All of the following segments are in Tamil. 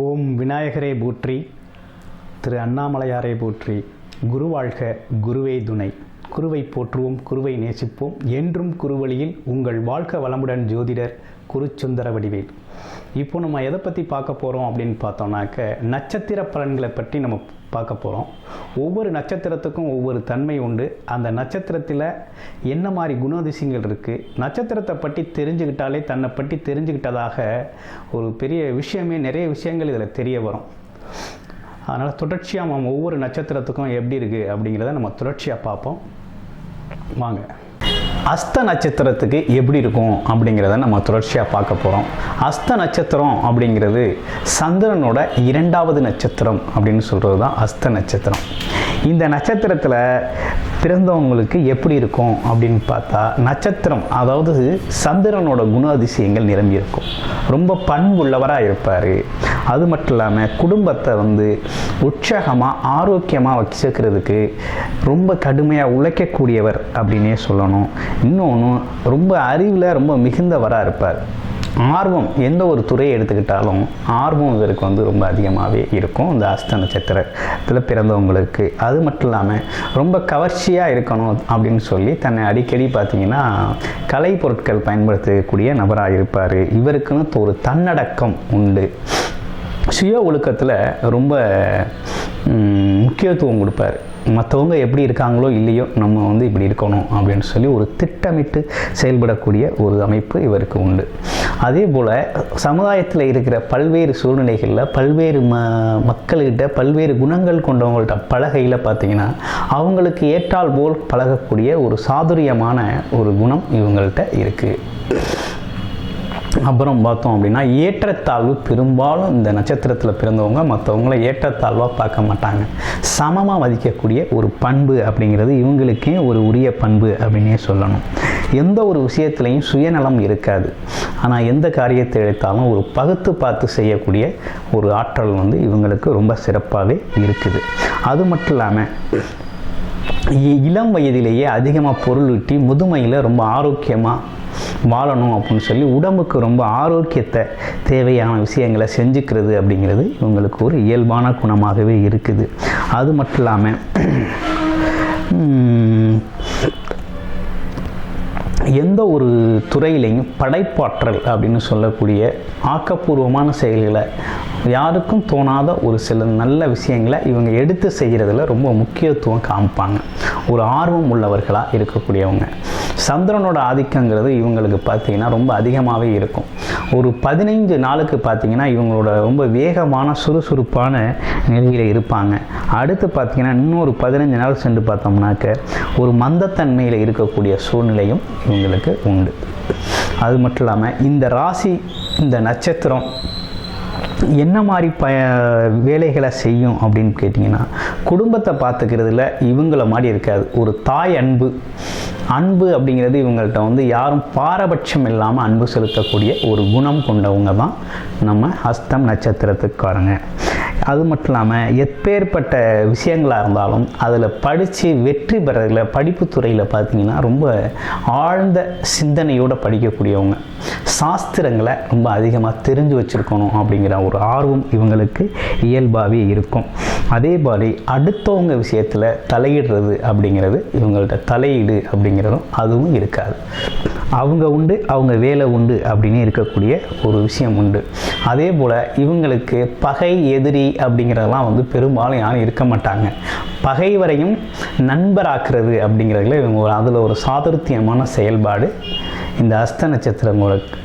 ஓம் விநாயகரை போற்றி, திரு அண்ணாமலையாரை போற்றி. குரு வாழ்க, குருவே துணை. குருவை போற்றுவோம், குருவை நேசிப்போம். என்றும் குருவழியில் உங்கள் வாழ்க வளமுடன். ஜோதிடர் குருசுந்தர வடிவேல். இப்போ நம்ம எதை பற்றி பார்க்க போகிறோம் அப்படின்னு பார்த்தோம்னாக்க, நட்சத்திர பலன்களை பற்றி நம்ம பார்க்க போகிறோம். ஒவ்வொரு நட்சத்திரத்துக்கும் ஒவ்வொரு தன்மை உண்டு. அந்த நட்சத்திரத்தில் என்ன மாதிரி குணாதிசயங்கள் இருக்குது, நட்சத்திரத்தை பற்றி தெரிஞ்சுக்கிட்டாலே தன்னை பற்றி தெரிஞ்சுக்கிட்டதாக ஒரு பெரிய விஷயமே, நிறைய விஷயங்கள் இதில் தெரிய வரும். அதனால் தொடர்ச்சியாக நம்ம ஒவ்வொரு நட்சத்திரத்துக்கும் எப்படி இருக்குது அப்படிங்கிறத நம்ம தொடர்ச்சியாக பார்ப்போம். வாங்க. அஸ்த நட்சத்திரத்துக்கு எப்படி இருக்கும் அப்படிங்கிறத நம்ம தொடர்ச்சியாக பார்க்க போகிறோம். அஸ்த நட்சத்திரம் அப்படிங்கிறது சந்திரனோட 2வது நட்சத்திரம் அப்படின்னு சொல்கிறது தான் அஸ்த நட்சத்திரம். இந்த நட்சத்திரத்தில் பிறந்தவங்களுக்கு எப்படி இருக்கும் அப்படின்னு பார்த்தா, நட்சத்திரம் அதாவது சந்திரனோட குணாதிசயங்கள் நிரம்பி இருக்கும். ரொம்ப பண்புள்ளவராக இருப்பார். அது மட்டும் இல்லாமல் குடும்பத்தை உற்சாகமாக ஆரோக்கியமாக வச்சுக்கிறதுக்கு ரொம்ப கடுமையாக உழைக்கக்கூடியவர் அப்படின்னே சொல்லணும். இன்னொன்று, ரொம்ப அறிவில் ரொம்ப மிகுந்தவராக இருப்பார். ஆர்வம், எந்த ஒரு துறையை எடுத்துக்கிட்டாலும் ஆர்வம் இதற்கு ரொம்ப அதிகமாகவே இருக்கும் இந்த அஸ்த நட்சத்திரத்தில் பிறந்தவங்களுக்கு. அது மட்டும் இல்லாமல் ரொம்ப கவர்ச்சியாக இருக்கணும் அப்படின்னு சொல்லி தன்னை அடிக்கடி பார்த்திங்கன்னா கலை பொருட்கள் பயன்படுத்தக்கூடிய நபராக இருப்பார். இவருக்குன்னு ஒரு தன்னடக்கம் உண்டு. சுய ஒழுக்கத்தில் ரொம்ப முக்கியத்துவம் கொடுப்பார். மற்றவங்க எப்படி இருக்காங்களோ இல்லையோ நம்ம இப்படி இருக்கணும் அப்படின்னு சொல்லி ஒரு திட்டமிட்டு செயல்படக்கூடிய ஒரு அமைப்பு இவருக்கு உண்டு. அதே போல் சமுதாயத்தில் இருக்கிற பல்வேறு சூழ்நிலைகளில் பல்வேறு மக்கள்கிட்ட பல்வேறு குணங்கள் கொண்டவங்கள்ட்ட பழகையில் பார்த்திங்கன்னா அவங்களுக்கு ஏற்றால் போல் பழகக்கூடிய ஒரு சாதுரியமான ஒரு குணம் இவங்கள்ட்ட இருக்குது. அப்புறம் பார்த்தோம் அப்படின்னா, ஏற்றத்தாழ்வு பெரும்பாலும் இந்த நட்சத்திரத்தில் பிறந்தவங்க மற்றவங்கள ஏற்றத்தாழ்வாக பார்க்க மாட்டாங்க. சமமாக மதிக்கக்கூடிய ஒரு பண்பு அப்படிங்கிறது இவங்களுக்கே ஒரு உரிய பண்பு அப்படின்னே சொல்லணும். எந்த ஒரு விஷயத்துலையும் சுயநலம் இருக்காது. ஆனால் எந்த காரியத்தை எடுத்தாலும் ஒரு பகுத்து பார்த்து செய்யக்கூடிய ஒரு ஆற்றல் இவங்களுக்கு ரொம்ப சிறப்பாகவே இருக்குது. அது மட்டும் இல்லாமல் இளம் வயதிலேயே அதிகமாக பொருள் ஈட்டி முதுமையில் ரொம்ப ஆரோக்கியமாக வாழணும் அப்படின்னு சொல்லி உடம்புக்கு ரொம்ப ஆரோக்கியத்தை தேவையான விஷயங்களை செஞ்சுக்கிறது அப்படிங்கிறது இவங்களுக்கு ஒரு இயல்பான குணமாகவே இருக்குது. அது மட்டும் இல்லாமல் எந்த ஒரு துறையிலையும் படைப்பாற்றல் அப்படின்னு சொல்லக்கூடிய ஆக்கப்பூர்வமான செயல்களை, யாருக்கும் தோணாத ஒரு சில நல்ல விஷயங்களை இவங்க எடுத்து செய்கிறதுல ரொம்ப முக்கியத்துவம் காமிப்பாங்க. ஒரு ஆர்வம் உள்ளவர்களாக இருக்கக்கூடியவங்க. சந்திரனோட ஆதிக்கங்கிறது இவங்களுக்கு பார்த்திங்கன்னா ரொம்ப அதிகமாகவே இருக்கும். ஒரு 15 நாளுக்கு பார்த்திங்கன்னா இவங்களோட ரொம்ப வேகமான சுறுசுறுப்பான நிலையில் இருப்பாங்க. அடுத்து பார்த்திங்கன்னா இன்னொரு 15 நாள் சென்று பார்த்தோம்னாக்க ஒரு மந்தத்தன்மையில் இருக்கக்கூடிய சூழ்நிலையும் இவங்களுக்கு உண்டு. அது மட்டும் இல்லாமல் இந்த ராசி, இந்த நட்சத்திரம் என்ன மாதிரி வேலைகளை செய்யும் அப்படின்னு கேட்டிங்கன்னா, குடும்பத்தை பார்த்துக்கிறதுல இவங்கள மாதிரி இருக்காது. ஒரு தாய் அன்பு அப்படிங்கிறது இவங்கள்ட்ட யாரும் பாரபட்சம் இல்லாமல் அன்பு செலுத்தக்கூடிய ஒரு குணம் கொண்டவங்க தான் நம்ம ஹஸ்தம் நட்சத்திரத்துக்காரங்க. அது மட்டும் இல்லாமல் எப்பேற்பட்ட விஷயங்களாக இருந்தாலும் அதில் படித்து வெற்றி பெறதில், படிப்பு துறையில் பார்த்திங்கன்னா ரொம்ப ஆழ்ந்த சிந்தனையோடு படிக்கக்கூடியவங்க. சாஸ்திரங்களை ரொம்ப அதிகமாக தெரிஞ்சு வச்சுருக்கணும் அப்படிங்கிற ஒரு ஆர்வம் இவங்களுக்கு இயல்பாகவே இருக்கும். அதே மாதிரி அடுத்தவங்க விஷயத்தில் தலையிடுறது அப்படிங்கிறது இவங்கள்ட்ட தலையீடு அப்படிங்கிறதும் அதுவும் இருக்காது. அவங்க உண்டு, அவங்க வேலை உண்டு அப்படின்னு இருக்கக்கூடிய ஒரு விஷயம் உண்டு. அதே போல் இவங்களுக்கு பகை, எதிரி அப்படிங்கிறதெல்லாம் பெரும்பாலும் யாரும் இருக்க மாட்டாங்க. பகைவரையும் நண்பராக்குறது அப்படிங்கிறதுல இவங்க அதில் ஒரு சாதுர்த்தியமான செயல்பாடு இந்த அஸ்த நட்சத்திரங்களுக்கு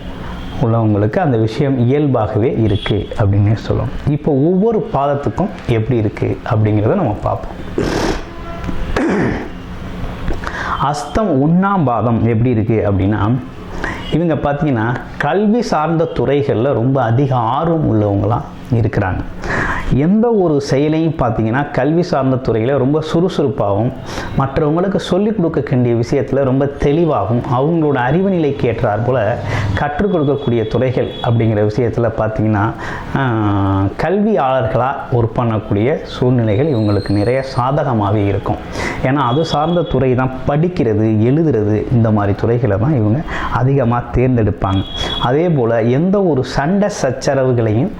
உள்ளவங்களுக்கு அந்த விஷயம் இயல்பாகவே இருக்குது அப்படின்னே சொல்லணும். இப்போ ஒவ்வொரு பாதத்துக்கும் எப்படி இருக்குது அப்படிங்கிறத நம்ம பார்ப்போம். அஸ்தம் 1ஆம் பாதம் எப்படி இருக்குது அப்படின்னா, இவங்க பார்த்திங்கன்னா கல்வி சார்ந்த துறைகளில் ரொம்ப அதிக ஆர்வம் உள்ளவங்களாம் இருக்கிறாங்க. எந்த ஒரு செயலையும் பார்த்திங்கன்னா கல்வி சார்ந்த துறையில் ரொம்ப சுறுசுறுப்பாகவும், மற்றவங்களுக்கு சொல்லிக் கொடுக்கக்கூடிய விஷயத்தில் ரொம்ப தெளிவாகவும், அவங்களோட அறிவு நிலைக்கு ஏற்றார் போல் கற்றுக் கொடுக்கக்கூடிய துறைகள் அப்படிங்கிற விஷயத்தில் பார்த்திங்கன்னா கல்வியாளர்களாக ஒர்க் பண்ணக்கூடிய சூழ்நிலைகள் இவங்களுக்கு நிறைய சாதகமாகவே இருக்கும். ஏன்னா அது சார்ந்த துறை தான் படிக்கிறது, எழுதுறது, இந்த மாதிரி துறைகளை தான் இவங்க அதிகமாக தேர்ந்தெடுப்பாங்க. அதே போல் எந்த ஒரு சண்டை சச்சரவுகளையும்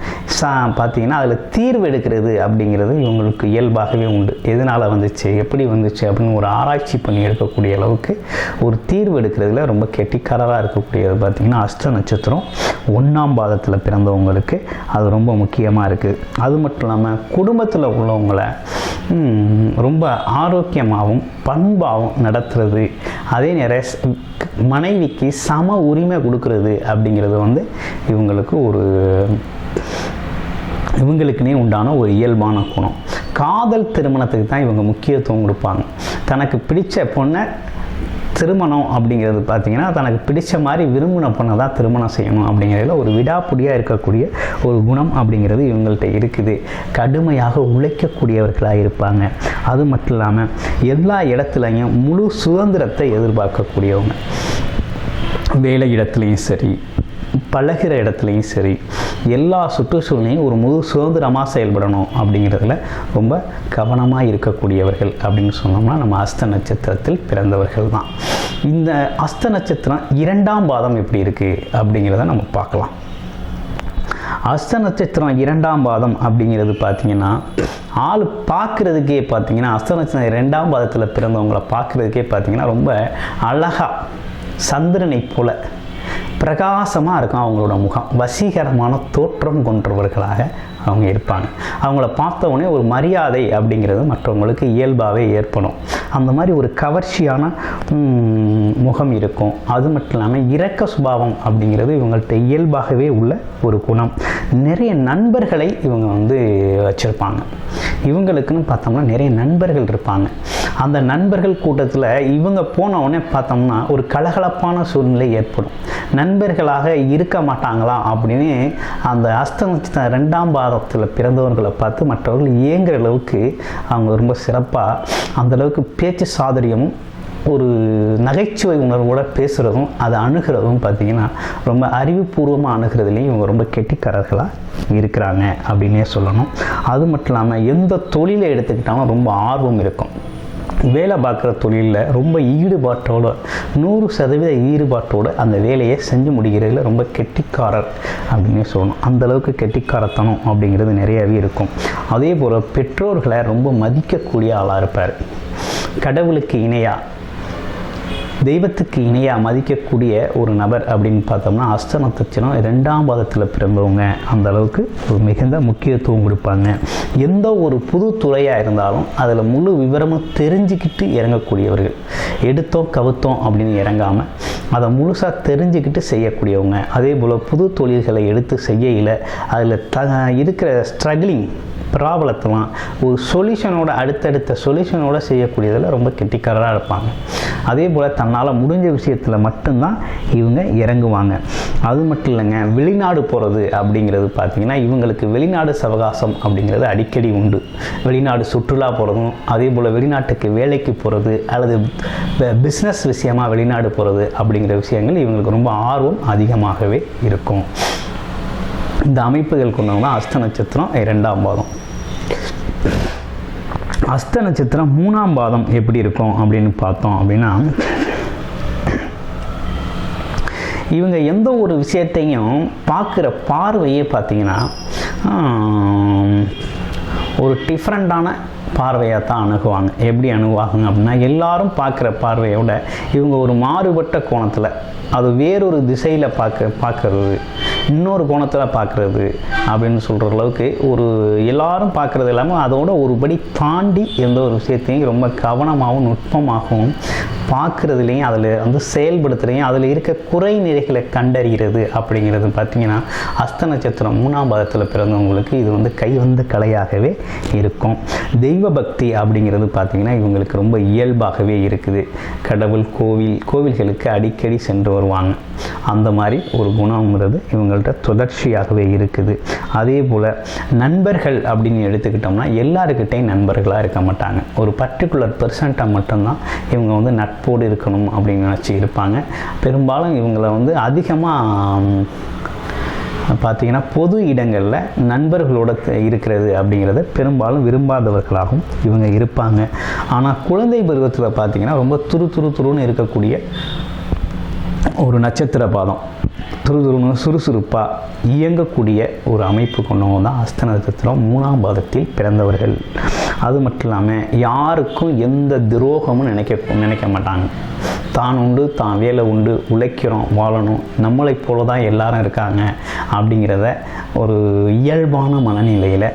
பார்த்திங்கன்னா அதில் தீர்வு எடுக்கிறது அப்படிங்கிறது இவங்களுக்கு இயல்பாகவே உண்டு. எதனால் வந்துச்சு, எப்படி வந்துச்சு அப்படின்னு ஒரு ஆராய்ச்சி பண்ணி எடுக்கக்கூடிய அளவுக்கு ஒரு தீர்வு எடுக்கிறதுல ரொம்ப கெட்டிக்காரராக இருக்கக்கூடியது பார்த்திங்கன்னா அஸ்த நட்சத்திரம் 1ஆம் பாதத்தில் பிறந்தவங்களுக்கு அது ரொம்ப முக்கியமாக இருக்குது. அது மட்டும் இல்லாமல் குடும்பத்தில் உள்ளவங்களை ரொம்ப ஆரோக்கியமாகவும் பண்பாகவும் நடத்துறது, அதே நேரம் மனைவிக்கு சம உரிமை கொடுக்கறது அப்படிங்கிறது வந்து இவங்களுக்குனே உண்டான ஒரு இயல்பான குணம். காதல் திருமணத்துக்கு தான் இவங்க முக்கியத்துவம் கொடுப்பாங்க. தனக்கு பிடிச்ச பொண்ணை திருமணம் அப்படிங்கிறது பார்த்திங்கன்னா தனக்கு பிடிச்ச மாதிரி விரும்பின பொண்ணை தான் திருமணம் செய்யணும் அப்படிங்கிறதுல ஒரு விடாப்புடியாக இருக்கக்கூடிய ஒரு குணம் அப்படிங்கிறது இவங்கள்ட்ட இருக்குது. கடுமையாக உழைக்கக்கூடியவர்களாக இருப்பாங்க. அது மட்டும் இல்லாமல் எல்லா இடத்துலையும் முழு சுதந்திரத்தை எதிர்பார்க்கக்கூடியவங்க. வேலை இடத்துலையும் சரி, பழகிற இடத்துலையும் சரி, எல்லா சுற்றுச்சூழலையும் ஒரு முழு சுதந்திரமாக செயல்படணும் அப்படிங்கிறதுல ரொம்ப கவனமாக இருக்கக்கூடியவர்கள் அப்படின்னு சொன்னோம்னா நம்ம அஸ்த நட்சத்திரத்தில் பிறந்தவர்கள் தான். இந்த அஸ்த நட்சத்திரம் 2ஆம் பாதம் எப்படி இருக்குது அப்படிங்கிறத நம்ம பார்க்கலாம். அஸ்த நட்சத்திரம் 2ஆம் பாதம் அப்படிங்கிறது பார்த்திங்கன்னா ஆள் பார்க்குறதுக்கே பார்த்திங்கன்னா அஸ்த நட்சத்திரம் 2ஆம் பாதத்தில் பிறந்தவங்களை பார்க்குறதுக்கே பார்த்திங்கன்னா ரொம்ப அழகாக சந்திரனை போல பிரகாசமாக இருக்கும் அவங்களோட முகம். வசீகரமான தோற்றம் கொண்டவர்களாக அவங்க இருப்பாங்க. அவங்கள பார்த்த உடனே ஒரு மரியாதை அப்படிங்கிறது மற்றவங்களுக்கு இயல்பாகவே ஏற்படும். அந்த மாதிரி ஒரு கவர்ச்சியான முகம் இருக்கும். அது மட்டும் இல்லாமல் இரக்க சுபாவம் அப்படிங்கிறது இவங்கள்ட்ட இயல்பாகவே உள்ள ஒரு குணம். நிறைய நண்பர்களை இவங்க வந்து வச்சுருப்பாங்க. இவங்களுக்குன்னு பார்த்தோம்னா நிறைய நண்பர்கள் இருப்பாங்க. அந்த நண்பர்கள் கூட்டத்தில் இவங்க போன உடனே பார்த்தோம்னா ஒரு கலகலப்பான சூழ்நிலை ஏற்படும். நண்பர்களாக இருக்க மாட்டாங்களா அப்படின்னு அந்த அஸ்த நட்சத்திரம் 2ஆம் பாதத்தில் பிறந்தவர்களை பார்த்து மற்றவர்கள் ஏங்குற அளவுக்கு அவங்க ரொம்ப சிறப்பாக அந்தளவுக்கு பேச்சு சாதுரியமும் ஒரு நகைச்சுவை உணர்வோடு பேசுகிறதும் அதை அணுகிறதும் பார்த்திங்கன்னா ரொம்ப அறிவுபூர்வமாக அணுகிறதுலேயும் இவங்க ரொம்ப கெட்டிக்காரர்களாக இருக்கிறாங்க அப்படின்னே சொல்லணும். அது மட்டும் இல்லாமல் எந்த தொழிலை எடுத்துக்கிட்டாலும் ரொம்ப ஆர்வம் இருக்கும். வேலை பார்க்குற தொழிலில் ரொம்ப ஈடுபாட்டோடு 100% ஈடுபாட்டோடு அந்த வேலையை செஞ்சு முடிக்கிறதுல ரொம்ப கெட்டிக்காரர் அப்படின்னே சொல்லணும். அந்தளவுக்கு கெட்டிக்காரத்தனம் அப்படிங்கிறது நிறையாவே இருக்கும். அதே போல் பெற்றோர்களை ரொம்ப மதிக்கக்கூடிய ஆளாக இருப்பார். கடவுளுக்கு இணையாக தெய்வத்துக்கு இணையாக மதிக்கக்கூடிய ஒரு நபர் அப்படின்னு பார்த்தோம்னா அஸ்த நட்சத்திரம் 2ஆம் பாதத்தில் பிறந்தவங்க அந்த அளவுக்கு ஒரு மிகுந்த முக்கியத்துவம் கொடுப்பாங்க. எந்த ஒரு புது துறையாக இருந்தாலும் அதில் முழு விவரமும் தெரிஞ்சுக்கிட்டு இறங்கக்கூடியவர்கள். எடுத்தோம் கவுத்தோம் அப்படின்னு இறங்காமல் அதை முழுசாக தெரிஞ்சுக்கிட்டு செய்யக்கூடியவங்க. அதே போல் புது தொழில்களை எடுத்து செய்யல அதில் இருக்கிற ஸ்ட்ரகிளிங் ப்ராப்ளத்தெல்லாம் ஒரு சொல்யூஷனோட அடுத்தடுத்த சொல்யூஷனோட செய்யக்கூடியதில் ரொம்ப கெட்டிக்காரராக இருப்பாங்க. அதே போல் தன்னால் முடிஞ்ச விஷயத்தில் மட்டும்தான் இவங்க இறங்குவாங்க. அது மட்டும் இல்லைங்க, வெளிநாடு போகிறது அப்படிங்கிறது பார்த்திங்கன்னா இவங்களுக்கு வெளிநாடு சவகாசம் அப்படிங்கிறது அடிக்கடி உண்டு. வெளிநாடு சுற்றுலா போகிறதும், அதே போல் வெளிநாட்டுக்கு வேலைக்கு போகிறது அல்லது பிஸ்னஸ் விஷயமாக வெளிநாடு போகிறது அப்படிங்கிற விஷயங்கள் இவங்களுக்கு ரொம்ப ஆர்வம் அதிகமாகவே இருக்கும். இந்த அமைப்புகள் கொண்டவங்க அஸ்த நட்சத்திரம் 2ஆம் பாதம். அஸ்த நட்சத்திரம் 3ஆம் பாதம் எப்படி இருக்கும் அப்படின்னு பார்த்தோம் அப்படின்னா இவங்க எந்த ஒரு விஷயத்தையும் பார்க்குற பார்வையே பார்த்திங்கன்னா ஒரு டிஃப்ரெண்ட்டான பார்வையாக தான் அணுகுவாங்க. எப்படி அணுகுவாங்க அப்படின்னா எல்லாரும் பார்க்குற பார்வையோட இவங்க ஒரு மாறுபட்ட கோணத்தில், அது வேறொரு திசையில் பார்க்கறது, இன்னொரு கோணத்தில் பார்க்குறது அப்படின்னு சொல்கிற அளவுக்கு ஒரு எல்லாரும் பார்க்குறது இல்லாமல் அதோட ஒருபடி தாண்டி எந்த ஒரு விஷயத்தையும் ரொம்ப கவனமாகவும் நுட்பமாகவும் பார்க்குறதுலையும் அதில் வந்து செயல்படுத்துகிறதையும் அதில் இருக்க குறை நிறைகளை கண்டறிகிறது அப்படிங்கிறது பார்த்திங்கன்னா அஸ்த நட்சத்திரம் 3ஆம் பாதத்தில் பிறந்தவங்களுக்கு இது வந்து கைவந்த கலையாகவே இருக்கும். தெய்வ பக்தி அப்படிங்கிறது பார்த்திங்கன்னா இவங்களுக்கு ரொம்ப இயல்பாகவே இருக்குது. கடவுள் கோவில்களுக்கு அடிக்கடி சென்று வருவாங்க. அந்த மாதிரி ஒரு குணம்ங்கிறது இவங்கள்ட்ட தொடர்ச்சியாகவே இருக்குது. அதே போல் நண்பர்கள் அப்படின்னு எடுத்துக்கிட்டோம்னா எல்லாருக்கிட்டையும் நண்பர்களாக இருக்க மாட்டாங்க. ஒரு பர்டிகுலர் பெர்சன்ட்டாக மட்டும்தான் இவங்க வந்து நட்போடு இருக்கணும் அப்படின்னு நினச்சி இருப்பாங்க. பெரும்பாலும் இவங்களை வந்து அதிகமாக பார்த்திங்கன்னா பொது இடங்களில் நண்பர்களோட இருக்கிறது அப்படிங்கிறத பெரும்பாலும் விரும்பாதவர்களாகவும் இவங்க இருப்பாங்க. ஆனால் குழந்தை பருவத்தில் பார்த்திங்கன்னா ரொம்ப துருன்னு இருக்கக்கூடிய ஒரு நட்சத்திர பாதம் துருதுருன்னு சுறுசுறுப்பாக இயங்கக்கூடிய ஒரு அமைப்பு கொண்டவங்க தான் அஸ்த நட்சத்திரம் 3ஆம் பாதத்தில் பிறந்தவர்கள். அது மட்டும் இல்லாமல் யாருக்கும் எந்த துரோகமும் நினைக்க மாட்டாங்க. தான் உண்டு, தான் வேலை உண்டு, உழைக்கிறோம், வாழணும், நம்மளை போல தான் எல்லாரும் இருக்காங்க அப்படிங்கிறத ஒரு இயல்பான மனநிலையில்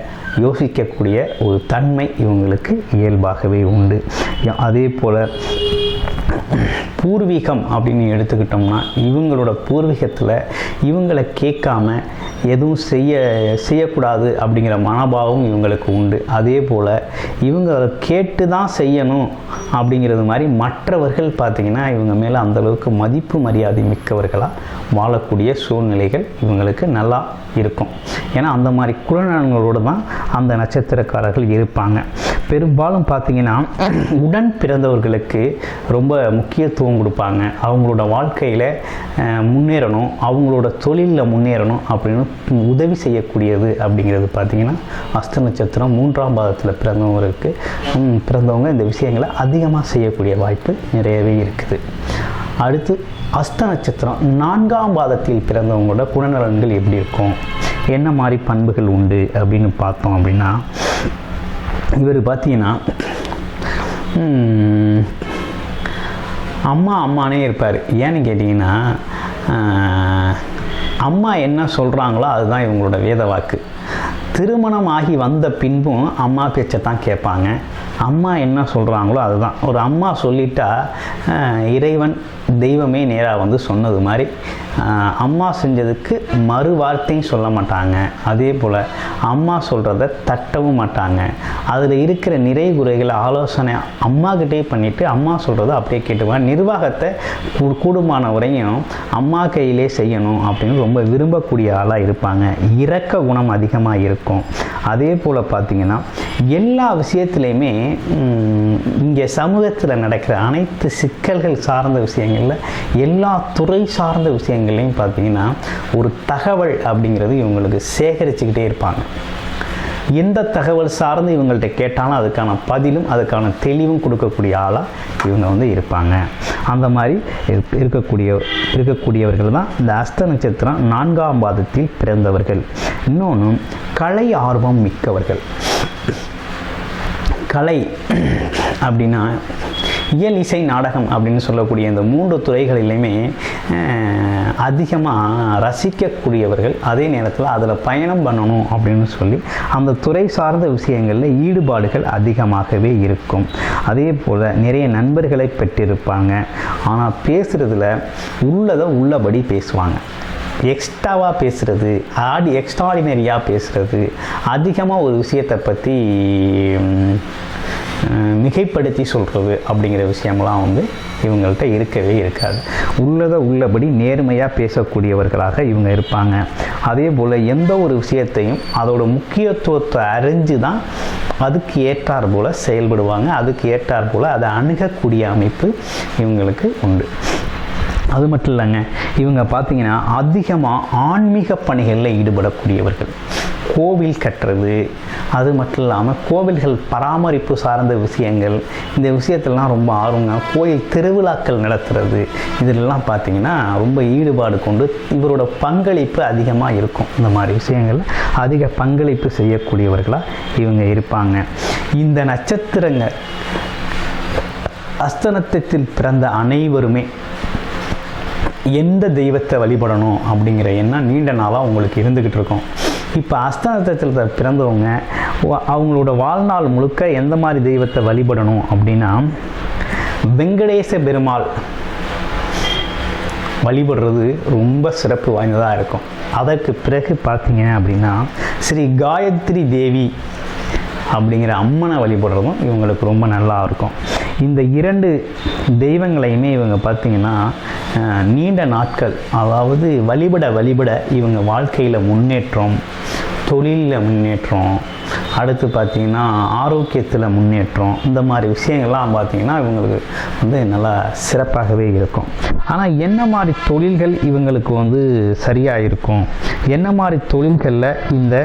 யோசிக்கக்கூடிய ஒரு தன்மை இவங்களுக்கு இயல்பாகவே உண்டு. அதே போல் பூர்வீகம் அப்படின்னு எடுத்துக்கிட்டோம்னா இவங்களோட பூர்வீகத்தில் இவங்களை கேட்காம எதுவும் செய்யக்கூடாது அப்படிங்கிற மனோபாவம் இவங்களுக்கு உண்டு. அதே போல் இவங்க அதை கேட்டு தான் செய்யணும் அப்படிங்கிறது மாதிரி மற்றவர்கள் பார்த்திங்கன்னா இவங்க மேலே அந்தளவுக்கு மதிப்பு மரியாதை மிக்கவர்களாக வாழக்கூடிய சூழ்நிலைகள் இவங்களுக்கு நல்லா இருக்கும். ஏன்னா அந்த மாதிரி குணநலங்களோடு தான் அந்த நட்சத்திரக்காரர்கள் இருப்பாங்க. பெரும்பாலும் பார்த்திங்கன்னா உடன் பிறந்தவர்களுக்கு ரொம்ப முக்கியத்துவம் கொடுப்பாங்க. அவங்களோட வாழ்க்கையில் முன்னேறணும், அவங்களோட தொழிலில் முன்னேறணும் அப்படின்னு உதவி செய்யக்கூடியது அப்படிங்கிறது பார்த்திங்கன்னா அஸ்த நட்சத்திரம் 3ஆம் பாதத்தில் பிறந்தவங்க இந்த விஷயங்களை அதிகமாக செய்யக்கூடிய வாய்ப்பு நிறையவே இருக்குது. அடுத்து அஸ்த நட்சத்திரம் 4ஆம் பாதத்தில் பிறந்தவங்களோட குணநலன்கள் எப்படி இருக்கும், என்ன மாதிரி பண்புகள் உண்டு அப்படின்னு பார்த்தோம் அப்படின்னா இவர் பார்த்தீங்கன்னா அம்மானே இருப்பார். ஏன்னு கேட்டிங்கன்னா அம்மா என்ன சொல்கிறாங்களோ அதுதான் இவங்களோட வேத வாக்கு. திருமணம் ஆகி வந்த பின்பும் அம்மா பேச்சை தான் கேட்பாங்க. அம்மா என்ன சொல்கிறாங்களோ அதுதான். ஒரு அம்மா சொல்லிட்டா இறைவன் தெய்வமே நேராக வந்து சொன்னது மாதிரி அம்மா செஞ்சதுக்கு மறு வார்த்தையும் சொல்ல மாட்டாங்க. அதே போல் அம்மா சொல்கிறத தட்டவும் மாட்டாங்க. அதில் இருக்கிற நிறை குறைகளை ஆலோசனை அம்மாக்கிட்டே பண்ணிவிட்டு அம்மா சொல்கிறத அப்படியே கேட்டுக்குவாங்க. நிர்வாகத்தை கூடுமான வரையும் அம்மா கையிலே செய்யணும் அப்படின்னு ரொம்ப விரும்பக்கூடிய ஆளாக இருப்பாங்க. இரக்க குணம் அதிகமாக இருக்கும். அதே போல் பார்த்திங்கன்னா எல்லா விஷயத்துலையுமே இங்கே சமூகத்தில் நடக்கிற அனைத்து சிக்கல்கள் சார்ந்த விஷயங்களில் எல்லா துறை சார்ந்த விஷயங்கள்லையும் பார்த்திங்கன்னா ஒரு தகவல் அப்படிங்கிறது இவங்களுக்கு சேகரிச்சுக்கிட்டே இருப்பாங்க. எந்த தகவல் சார்ந்து இவங்கள்ட்ட கேட்டாலும் அதுக்கான பதிலும் அதுக்கான தெளிவும் கொடுக்கக்கூடிய ஆளாக இவங்க வந்து இருப்பாங்க. அந்த மாதிரி இருக்கக்கூடியவர்கள் தான் இந்த அஸ்த நட்சத்திரம் 4ஆம் பாதத்தில் பிறந்தவர்கள். இன்னொன்று கலை ஆர்வம் மிக்கவர்கள். கலை அப்படின்னா இயல், இசை, நாடகம் அப்படின்னு சொல்லக்கூடிய இந்த 3 துறைகளிலையுமே அதிகமாக ரசிக்கக்கூடியவர்கள். அதே நேரத்தில் அதில் பயணம் பண்ணணும் அப்படின்னு சொல்லி அந்த துறை சார்ந்த விஷயங்களில் ஈடுபாடுகள் அதிகமாகவே இருக்கும். அதே போல் நிறைய நண்பர்களை பெற்றிருப்பாங்க. ஆனால் பேசுகிறதுல உள்ளதை உள்ளபடி பேசுவாங்க. எக்ஸ்ட்ராவாக பேசுகிறது, எக்ஸ்ட்ராடினரியாக பேசுகிறது, அதிகமாக ஒரு விஷயத்தை பற்றி மிகைப்படுத்தி சொல்கிறது அப்படிங்கிற விஷயம்லாம் வந்து இவங்கள்ட்ட இருக்கவே இருக்காது. உள்ளதை உள்ளபடி நேர்மையாக பேசக்கூடியவர்களாக இவங்க இருப்பாங்க. அதே போல் எந்த ஒரு விஷயத்தையும் அதோட முக்கியத்துவத்தை அறிஞ்சு தான் அதுக்கு ஏற்றார் போல் செயல்படுவாங்க. அதுக்கு ஏற்றார் போல் அதை அணுகக்கூடிய அமைப்பு இவங்களுக்கு உண்டு. அது மட்டும் இல்லைங்க, இவங்க பார்த்திங்கன்னா அதிகமாக ஆன்மீக பணிகளில் ஈடுபடக்கூடியவர்கள். கோவில் கட்டுறது, அது மட்டும் இல்லாமல் கோவில்கள் பராமரிப்பு சார்ந்த விஷயங்கள், இந்த விஷயத்திலலாம் ரொம்ப ஆர்வங்க. கோயில் திருவிழாக்கள் நடத்துறது, இதிலெல்லாம் பார்த்திங்கன்னா ரொம்ப ஈடுபாடு கொண்டு இவரோட பங்களிப்பு அதிகமாக இருக்கும். இந்த மாதிரி விஷயங்கள் அதிக பங்களிப்பு செய்யக்கூடியவர்களாக இவங்க இருப்பாங்க. இந்த நட்சத்திரங்க அஸ்தனத்தில் பிறந்த அனைவருமே எந்த தெய்வத்தை வழிபடணும் அப்படிங்கிற எண்ணம் நீண்ட நாளாக உங்களுக்கு இருந்துக்கிட்டு இருக்கும். இப்போ அஸ்தனத்தில் பிறந்தவங்க அவங்களோட வாழ்நாள் முழுக்க எந்த மாதிரி தெய்வத்தை வழிபடணும் அப்படின்னா வெங்கடேச பெருமாள் வழிபடுறது ரொம்ப சிறப்பு வாய்ந்ததாக இருக்கும். அதற்கு பிறகு பார்த்தீங்க அப்படின்னா ஸ்ரீ காயத்ரி தேவி அப்படிங்கிற அம்மனை வழிபடுறதும் இவங்களுக்கு ரொம்ப நல்லா இருக்கும். இந்த 2 தெய்வங்களையுமே இவங்க பார்த்திங்கன்னா நீண்ட நாட்கள், அதாவது வழிபட இவங்க வாழ்க்கையில் முன்னேற்றம், தொழிலில் முன்னேற்றம், அடுத்து பார்த்திங்கன்னா ஆரோக்கியத்தில் முன்னேற்றம், இந்த மாதிரி விஷயங்கள்லாம் பார்த்திங்கன்னா இவங்களுக்கு வந்து நல்லா சிறப்பாகவே இருக்கும். ஆனால் என்ன மாதிரி தொழில்கள் இவங்களுக்கு வந்து சரியாக இருக்கும், என்ன மாதிரி தொழில்களில் இந்த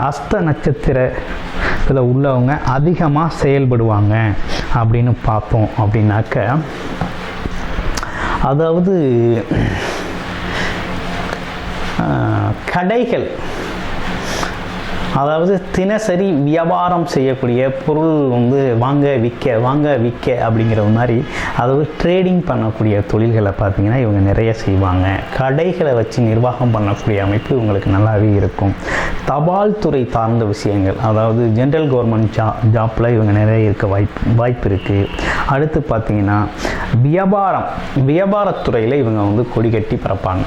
அஸ்த நட்சத்திரத்தில் உள்ளவங்க அதிகமாக செயல்படுவாங்க அப்படின்னு பார்த்தோம் அப்படின்னாக்க அதாவது கடைகள், அதாவது தினசரி வியாபாரம் செய்யக்கூடிய பொருள் வந்து வாங்க விற்க அப்படிங்கிற மாதிரி, அதாவது ட்ரேடிங் பண்ணக்கூடிய தொழில்களை பார்த்திங்கன்னா இவங்க நிறைய செய்வாங்க. கடைகளை வச்சு நிர்வாகம் பண்ணக்கூடிய அமைப்பு இவங்களுக்கு நல்லாவே இருக்கும். தபால் துறை சார்ந்த விஷயங்கள், அதாவது ஜென்ரல் கவர்மெண்ட் ஜாப்பில் இவங்க நிறைய இருக்க வாய்ப்பு இருக்குது. அடுத்து பார்த்திங்கன்னா வியாபாரத்துறையில் இவங்க வந்து கொடி கட்டி பறப்பாங்க.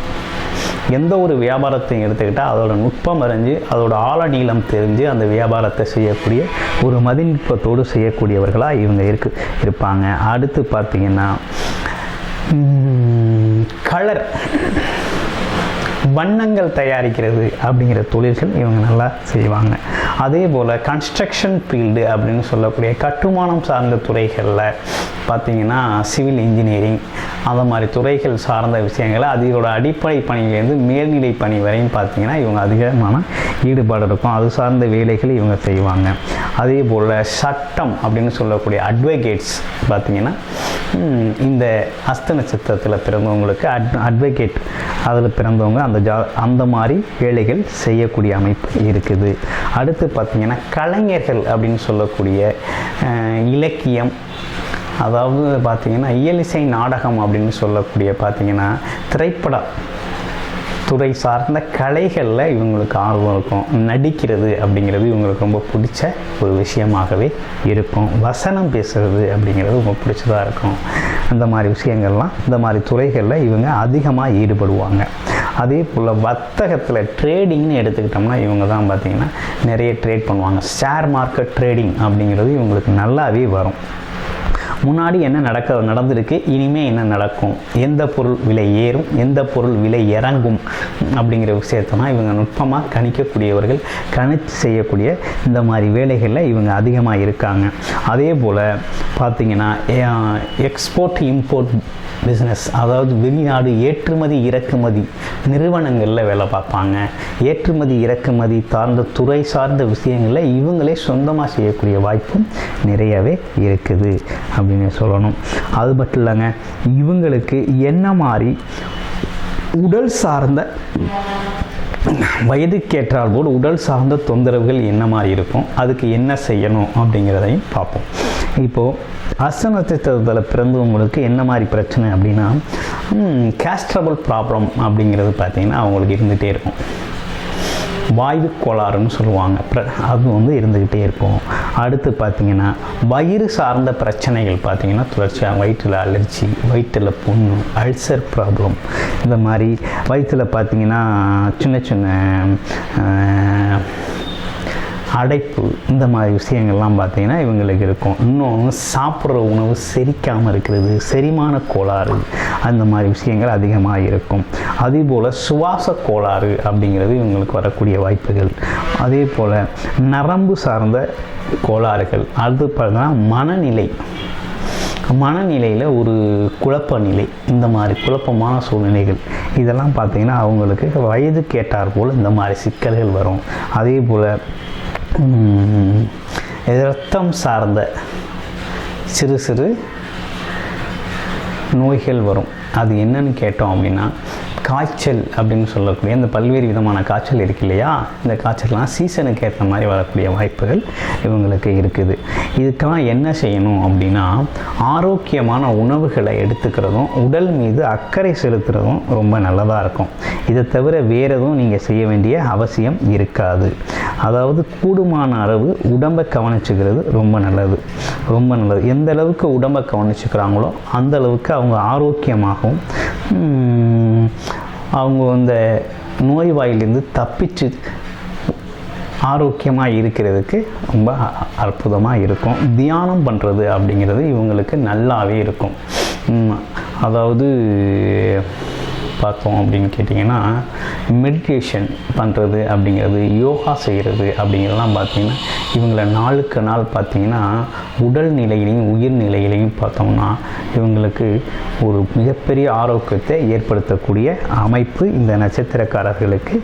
எந்த ஒரு வியாபாரத்தையும் எடுத்துக்கிட்டால் அதோட நுட்பம் அறிஞ்சு, அதோட ஆழ நீளம் தெரிஞ்சு அந்த வியாபாரத்தை செய்யக்கூடிய ஒரு மதிநுட்பத்தோடு செய்யக்கூடியவர்களாக இவங்க இருப்பாங்க. அடுத்து பார்த்திங்கன்னா கலர், வண்ணங்கள் தயாரிக்கிறது அப்படிங்கிற தொழில்கள் இவங்க நல்லா செய்வாங்க. அதே போல் கன்ஸ்ட்ரக்ஷன் ஃபீல்டு அப்படின்னு சொல்லக்கூடிய கட்டுமானம் சார்ந்த துறைகளில் பார்த்திங்கன்னா சிவில் இன்ஜினியரிங் அந்த மாதிரி துறைகள் சார்ந்த விஷயங்களை அதோட அடிப்படை பணியிலேருந்து மேல்நிலை பணி வரையும் பார்த்திங்கன்னா இவங்க அதிகமான ஈடுபாடு இருக்கும். அது சார்ந்த வேலைகளை இவங்க செய்வாங்க. அதே போல் சட்டம் அப்படின்னு சொல்லக்கூடிய அட்வொகேட்ஸ் பார்த்திங்கன்னா இந்த அஸ்த நட்சத்திரத்தில் பிறந்தவங்களுக்கு அட்வொகேட் அதில் பிறந்தவங்க அந்த மாதிரி வேலைகள் செய்யக்கூடிய அமைப்பு இருக்குது. அடுத்து பார்த்திங்கன்னா கலைஞர்கள் அப்படின்னு சொல்லக்கூடிய இலக்கியம், அதாவது பார்த்திங்கன்னா இயலிசை நாடகம் அப்படின்னு சொல்லக்கூடிய பார்த்திங்கன்னா திரைப்பட துறை சார்ந்த கலைகளில் இவங்களுக்கு ஆர்வம் இருக்கும். நடிக்கிறது அப்படிங்கிறது இவங்களுக்கு ரொம்ப பிடிச்ச ஒரு விஷயமாகவே இருக்கும். வசனம் பேசுகிறது அப்படிங்கிறது ரொம்ப பிடிச்சதாக இருக்கும். அந்த மாதிரி விஷயங்கள்லாம், இந்த மாதிரி துறைகளில் இவங்க அதிகமாக ஈடுபடுவாங்க. அதே போல் வர்த்தகத்தில் ட்ரேடிங்னு எடுத்துக்கிட்டோம்னா இவங்க தான் பார்த்திங்கன்னா நிறைய ட்ரேட் பண்ணுவாங்க. ஷேர் மார்க்கெட் ட்ரேடிங் அப்படிங்கிறது இவங்களுக்கு நல்லாவே வரும். முன்னாடி என்ன நடந்திருக்கு, இனிமேல் என்ன நடக்கும், எந்த பொருள் விலை ஏறும், எந்த பொருள் விலை இறங்கும் அப்படிங்கிற விஷயத்தான் இவங்க நுட்பமாக கணிக்கக்கூடியவர்கள், கணித்து செய்யக்கூடிய இந்த மாதிரி வேலைகளில் இவங்க அதிகமாக இருக்காங்க. அதே போல் பார்த்திங்கன்னா எக்ஸ்போர்ட் இம்போர்ட் பிஸ்னஸ், அதாவது வெளிநாடு ஏற்றுமதி இறக்குமதி நிறுவனங்களில் வேலை பார்ப்பாங்க. ஏற்றுமதி இறக்குமதி சார்ந்த துறை சார்ந்த விஷயங்களில் இவங்களே சொந்தமாக செய்யக்கூடிய வாய்ப்பும் நிறையவே இருக்குது அப்படின்னு சொல்லணும். அது மட்டும் இல்லைங்க, இவங்களுக்கு என்ன மாதிரி உடல் சார்ந்த வயதுக்கேற்றால் போல் உடல் சார்ந்த தொந்தரவுகள் என்ன மாதிரி இருக்கும், அதுக்கு என்ன செய்யணும் அப்படிங்கிறதையும் பார்ப்போம். இப்போது அஸ்த நட்சத்திரத்தில் பிறந்தவங்களுக்கு என்ன மாதிரி பிரச்சனை அப்படின்னா கேஸ்ட்ரபிள் ப்ராப்ளம் அப்படிங்கிறது பார்த்திங்கன்னா அவங்களுக்கு இருந்துகிட்டே இருக்கும். வாயு கோளாறுன்னு சொல்லுவாங்க, அது வந்து இருந்துக்கிட்டே இருக்கும். அடுத்து பார்த்திங்கன்னா வயிறு சார்ந்த பிரச்சனைகள் பார்த்திங்கன்னா தொடர்ச்சியாக வயிற்றில் அலர்ஜி, வயிற்றில் புண்ணு, அல்சர் ப்ராப்ளம், இந்த மாதிரி வயிற்றில் பார்த்திங்கன்னா சின்ன சின்ன அடைப்பு, இந்த மாதிரி விஷயங்கள்லாம் பார்த்திங்கன்னா இவங்களுக்கு இருக்கும். இன்னொன்று சாப்பிட்ற உணவு செரிக்காமல் இருக்கிறது, செரிமான கோளாறு, அந்த மாதிரி விஷயங்கள் அதிகமாக இருக்கும். அதே போல் சுவாச கோளாறு அப்படிங்கிறது இவங்களுக்கு வரக்கூடிய வாய்ப்புகள். அதே போல் நரம்பு சார்ந்த கோளாறுகள். அது பார்த்தீங்கன்னா மனநிலையில் ஒரு குழப்ப நிலை, இந்த மாதிரி குழப்பமான சூழ்நிலைகள், இதெல்லாம் பார்த்திங்கன்னா அவங்களுக்கு வயதுக்கு ஏற்றாற் போல் இந்த மாதிரி சிக்கல்கள் வரும். அதே போல் இரத்தம் சார்ந்த சிறு சிறு நோய்கள் வரும். அது என்னன்னு கேட்டோம் அப்படின்னா காய்ச்சல் அப்படின்னு சொல்லக்கூடிய இந்த பல்வேறு விதமான காய்ச்சல் இருக்கு இல்லையா, இந்த காய்ச்சல்லாம் சீசனுக்கு ஏற்ற மாதிரி வரக்கூடிய வாய்ப்புகள் இவங்களுக்கு இருக்குது. இதுக்கெல்லாம் என்ன செய்யணும் அப்படின்னா ஆரோக்கியமான உணவுகளை எடுத்துக்கிறதும் உடல் மீது அக்கறை செலுத்துறதும் ரொம்ப நல்லதாக இருக்கும். இதை தவிர வேறு எதுவும் நீங்கள் செய்ய வேண்டிய அவசியம் இருக்காது. அதாவது கூடுமான அளவு உடம்பை கவனிச்சுக்கிறது ரொம்ப நல்லது. எந்த அளவுக்கு உடம்பை கவனிச்சுக்கிறாங்களோ அந்த அளவுக்கு அவங்க ஆரோக்கியமாகவும் அவங்க அந்த நோய்வாயிலிருந்து தப்பிச்சு ஆரோக்கியமாக இருக்கிறதுக்கு ரொம்ப அற்புதமாக இருக்கும். தியானம் பண்ணுறது அப்படிங்கிறது இவங்களுக்கு நல்லாவே இருக்கும். அதாவது பார்த்தோம் அப்படின்னு கேட்டிங்கன்னா, மெடிடேஷன் பண்ணுறது அப்படிங்கிறது, யோகா செய்கிறது அப்படிங்கிறதெல்லாம் பார்த்திங்கன்னா இவங்களை நாளுக்கு நாள் பார்த்திங்கன்னா உடல் நிலையிலையும் உயிர் நிலையிலையும் பார்த்தோம்னா இவங்களுக்கு ஒரு மிகப்பெரிய ஆரோக்கியத்தை ஏற்படுத்தக்கூடிய அமைப்பு இந்த நட்சத்திரக்காரர்களுக்கு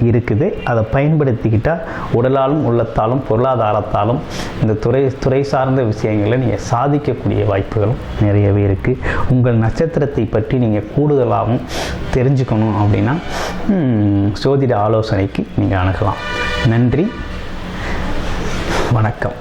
இருக்குது. அதை பயன்படுத்திக்கிட்டால் உடலாலும் உள்ளத்தாலும் பொருளாதாரத்தாலும் இந்த துறை சார்ந்த விஷயங்களை நீங்கள் சாதிக்கக்கூடிய வாய்ப்புகளும் நிறையவே இருக்குது. உங்கள் நட்சத்திரத்தை பற்றி நீங்கள் கூடுதலாகவும் தெரிஞ்சுக்கணும் அப்படின்னா ஜோதிட ஆலோசனைக்கு நீங்கள் அணுகலாம். நன்றி, வணக்கம்.